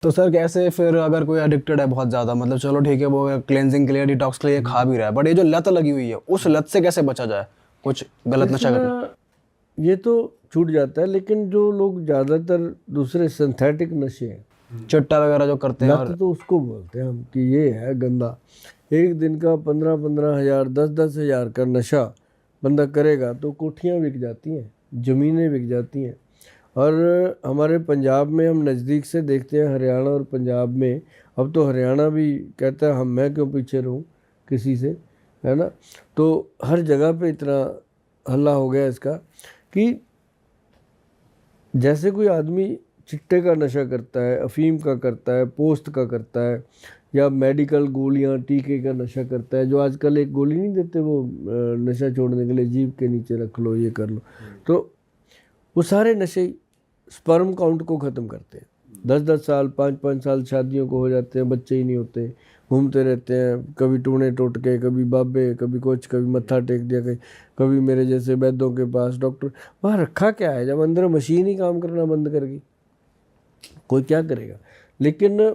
तो सर कैसे फिर अगर कोई एडिक्टेड है बहुत ज़्यादा, मतलब चलो ठीक है वो क्लेंजिंग के लिए डिटॉक्स के लिए खा भी रहा है, बट ये जो लत लगी हुई है उस लत से कैसे बचा जाए, कुछ गलत नशा इसमें करके। ये तो छूट जाता है, लेकिन जो लोग ज़्यादातर दूसरे सिंथेटिक नशे हैं, चिट्टा वगैरह जो करते हैं लत और तो उसको बोलते हैं हम कि ये है गंदा। एक दिन का 15-15 हज़ार 10-10 हज़ार का नशा बंदा करेगा तो कोठियाँ बिक जाती हैं, ज़मीनें बिक जाती हैं। और हमारे पंजाब में हम नज़दीक से देखते हैं, हरियाणा और पंजाब में। अब तो हरियाणा भी कहता है हम मैं क्यों पीछे रहूं किसी से, है ना। तो हर जगह पे इतना हल्ला हो गया इसका कि जैसे कोई आदमी चिट्टे का नशा करता है, अफीम का करता है, पोस्त का करता है, या मेडिकल गोलियां टीके का नशा करता है। जो आजकल एक गोली नहीं देते वो नशा छोड़ने के लिए, जीभ के नीचे रख लो, ये कर लो। तो वो सारे नशे स्पर्म काउंट को ख़त्म करते हैं। 10-10 साल 5-5 साल शादियों को हो जाते हैं, बच्चे ही नहीं होते, घूमते रहते हैं, कभी टूने टोटके, कभी बाबे, कभी कुछ, कभी मत्था टेक दिया, कहीं कभी मेरे जैसे वैद्यों के पास डॉक्टर। वहाँ रखा क्या है जब अंदर मशीन ही काम करना बंद कर गई, कोई क्या करेगा। लेकिन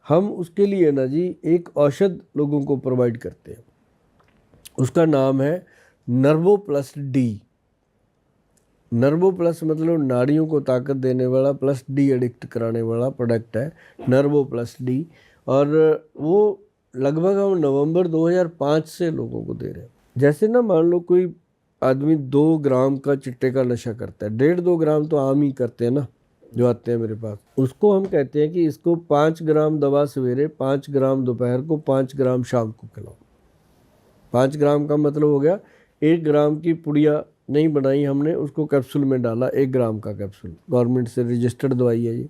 हम उसके लिए ना जी एक औषध लोगों को प्रोवाइड करते हैं, उसका नाम है नर्वो प्लस डी। नर्वो प्लस मतलब नाड़ियों को ताकत देने वाला, प्लस डी एडिक्ट कराने वाला प्रोडक्ट है नर्वो प्लस डी। और वो लगभग हम नवंबर 2005 से लोगों को दे रहे हैं। जैसे ना मान लो कोई आदमी 2 ग्राम का चिट्टे का नशा करता है, 1.5-2 ग्राम तो आम ही करते हैं ना जो आते हैं मेरे पास, उसको हम कहते हैं कि इसको 5 ग्राम दवा सवेरे, 5 ग्राम दोपहर को, 5 ग्राम शाम को खिलाओ। 5 ग्राम का मतलब हो गया 1 ग्राम की पुड़िया नहीं बनाई हमने, उसको कैप्सूल में डाला, 1 ग्राम का कैप्सूल, गवर्नमेंट से रजिस्टर्ड दवाई है ये।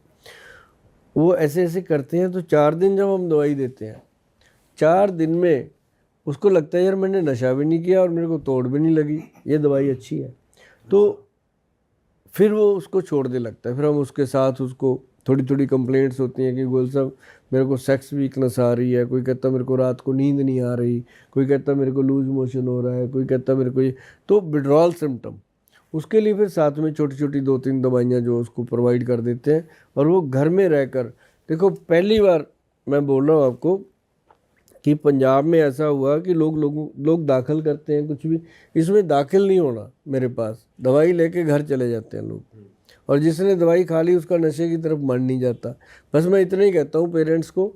वो ऐसे ऐसे करते हैं। तो 4 दिन जब हम दवाई देते हैं, 4 दिन में उसको लगता है यार मैंने नशा भी नहीं किया और मेरे को तोड़ भी नहीं लगी, ये दवाई अच्छी है। तो फिर वो उसको छोड़ने लगता है। फिर हम उसके साथ उसको, थोड़ी थोड़ी कंप्लेंट्स होती हैं कि गोल साहब मेरे को सेक्स वीकनेस आ रही है, कोई कहता मेरे को रात को नींद नहीं आ रही, कोई कहता मेरे को लूज मोशन हो रहा है, कोई कहता मेरे को ये। तो विड्रॉल सिम्टम, उसके लिए फिर साथ में छोटी छोटी 2-3 दवाइयाँ जो उसको प्रोवाइड कर देते हैं। और वो घर में रहकर, देखो पहली बार मैं बोल रहा हूँ आपको कि पंजाब में ऐसा हुआ कि लोग दाखिल करते हैं कुछ भी, इसमें दाखिल नहीं होना, मेरे पास दवाई लेके घर चले जाते हैं लोग। और जिसने दवाई खा ली उसका नशे की तरफ मन नहीं जाता। बस मैं इतना ही कहता हूँ पेरेंट्स को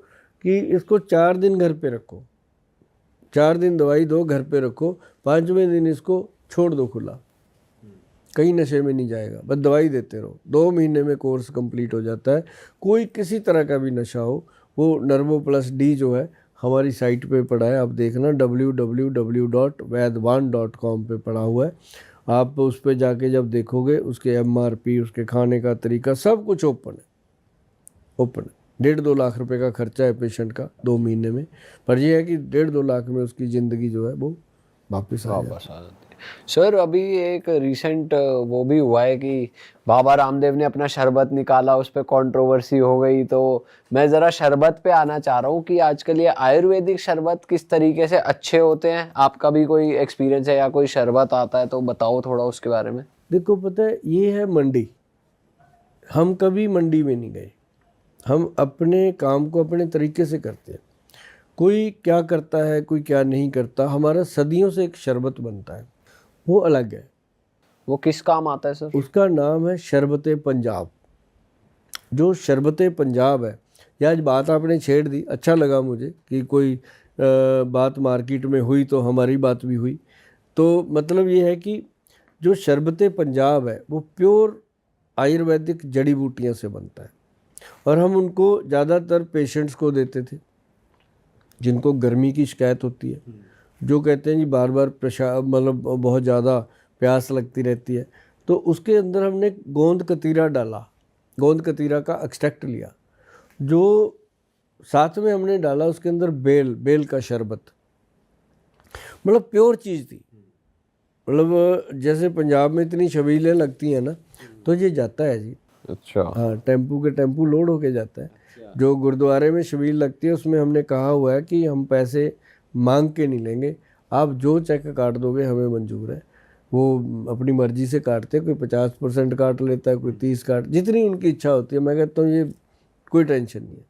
कि इसको 4 दिन घर पे रखो, 4 दिन दवाई दो, घर पे रखो, 5वें दिन इसको छोड़ दो खुला, कहीं नशे में नहीं जाएगा, बस दवाई देते रहो। 2 महीने में कोर्स कंप्लीट हो जाता है। कोई किसी तरह का भी नशा हो, वो नर्वो प्लस डी जो है हमारी साइट पे पड़ा है, आप देखना www.vaidwan.com पे पड़ा हुआ है। आप उस पर जाके जब देखोगे उसके MRP, उसके खाने का तरीका, सब कुछ ओपन है, ओपन है। 1.5-2 लाख रुपए का खर्चा है पेशेंट का 2 महीने में, पर यह है कि 1.5-2 लाख में उसकी ज़िंदगी जो है वो वापस आ वापस जाती है। आ जाती है। सर अभी एक रिसेंट वो भी हुआ है कि बाबा रामदेव ने अपना शरबत निकाला, उस पर कंट्रोवर्सी हो गई। तो मैं ज़रा शरबत पे आना चाह रहा हूँ कि आजकल ये आयुर्वेदिक शरबत किस तरीके से अच्छे होते हैं। आपका भी कोई एक्सपीरियंस है या कोई शरबत आता है तो बताओ थोड़ा उसके बारे में। देखो पता है ये है मंडी, हम कभी मंडी में नहीं गए, हम अपने काम को अपने तरीके से करते हैं। कोई क्या करता है कोई क्या नहीं करता, हमारा सदियों से एक शरबत बनता है, वो अलग है। वो किस काम आता है सर? उसका नाम है शरबत पंजाब। जो शरबत पंजाब है, ये आज बात आपने छेड़ दी, अच्छा लगा मुझे कि कोई बात मार्केट में हुई तो हमारी बात भी हुई। तो मतलब ये है कि जो शरबत पंजाब है वो प्योर आयुर्वेदिक जड़ी बूटियों से बनता है। और हम उनको ज़्यादातर पेशेंट्स को देते थे जिनको गर्मी की शिकायत होती है, जो कहते हैं जी बार बार पेशाब, मतलब बहुत ज़्यादा प्यास लगती रहती है। तो उसके अंदर हमने गोंद कतीरा डाला, गोंद कतीरा का एक्सट्रैक्ट लिया, जो साथ में हमने डाला उसके अंदर बेल का शरबत, मतलब प्योर चीज़ थी। मतलब जैसे पंजाब में इतनी छबीलें लगती हैं ना, तो ये जाता है जी। अच्छा। हाँ, टेम्पू के टेम्पू लोड होके जाता है। जो गुरुद्वारे में छबील लगती है उसमें हमने कहा हुआ है कि हम पैसे मांग के नहीं लेंगे, आप जो चेक काट दोगे हमें मंजूर है। वो अपनी मर्जी से काटते हैं, कोई 50% काट लेता है, कोई 30 काट, जितनी उनकी इच्छा होती है। मैं कहता हूँ ये कोई टेंशन नहीं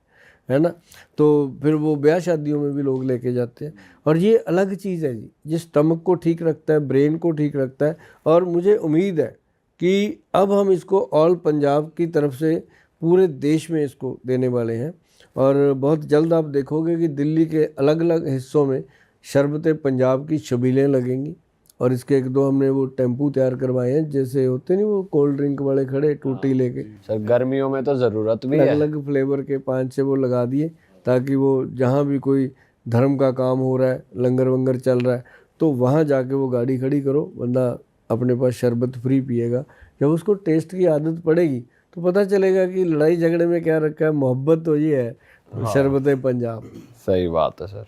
है ना। तो फिर वो ब्याह शादियों में भी लोग लेके जाते हैं, और ये अलग चीज़ है जी, ये स्टमक को ठीक रखता है, ब्रेन को ठीक रखता है। और मुझे उम्मीद है कि अब हम इसको ऑल पंजाब की तरफ से पूरे देश में इसको देने वाले हैं, और बहुत जल्द आप देखोगे कि दिल्ली के अलग अलग हिस्सों में शरबत पंजाब की छबीलें लगेंगी। और इसके एक दो हमने वो टेम्पू तैयार करवाए हैं, जैसे होते नहीं वो कोल्ड ड्रिंक वाले खड़े टूटी लेके, सर गर्मियों में तो ज़रूरत भी अलग है। अलग फ्लेवर के 5-6 वो लगा दिए, ताकि वो जहाँ भी कोई धर्म का काम हो रहा है, लंगर वंगर चल रहा है, तो वहाँ जाके वो गाड़ी खड़ी करो, वरना अपने पास शरबत फ्री पिएगा। जब उसको टेस्ट की आदत पड़ेगी तो पता चलेगा कि लड़ाई झगड़े में क्या रखा है, मोहब्बत तो ये है शरबत पंजाब। सही बात है सर।